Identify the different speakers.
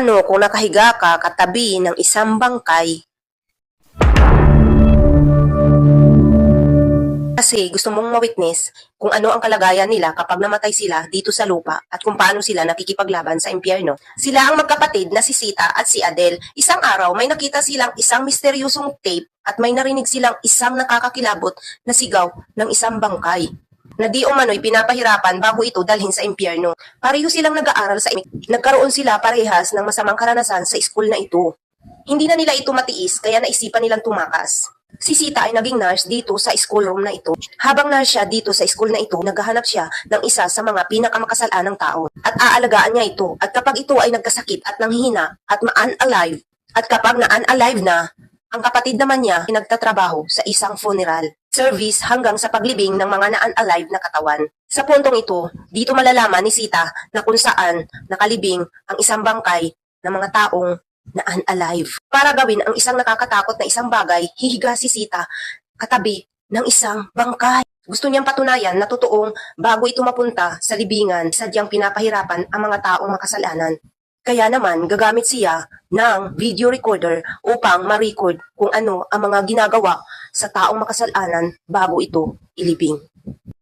Speaker 1: Paano kung nakahiga ka katabi ng isang bangkay? Kasi gusto mong ma-witness kung ano ang kalagayan nila kapag namatay sila dito sa lupa at kung paano sila nakikipaglaban sa impyerno. Sila ang magkapatid na si Sita at si Adele. Isang araw may nakita silang isang misteryosong tape at may narinig silang isang nakakakilabot na sigaw ng isang bangkay na di umano'y pinapahirapan bago ito dalhin sa impyerno. Pareho silang nag-aaral sa nagkaroon sila parehas ng masamang karanasan sa school na ito. Hindi na nila ito matiis kaya naisipan nilang tumakas. Si Sita ay naging nurse dito sa schoolroom na ito. Habang nurse siya dito sa school na ito, naghahanap siya ng isa sa mga pinakamakasalanang tao at aalagaan niya ito. At kapag ito ay nagkasakit at nanghihina at ma-unalive, at kapag na-unalive na, ang kapatid naman niya ay nagtatrabaho sa isang funeral service hanggang sa paglibing ng mga na-unalive na katawan. Sa puntong ito, dito malalaman ni Sita na kung saan nakalibing ang isang bangkay ng mga taong na unalive. Para gawin ang isang nakakatakot na isang bagay, hihiga si Sita katabi ng isang bangkay. Gusto niyang patunayan na totoong bago ito mapunta sa libingan, sadyang pinapahirapan ang mga taong makasalanan. Kaya naman, gagamit siya ng video recorder upang ma-record kung ano ang mga ginagawa sa taong makasalanan bago ito ilibing.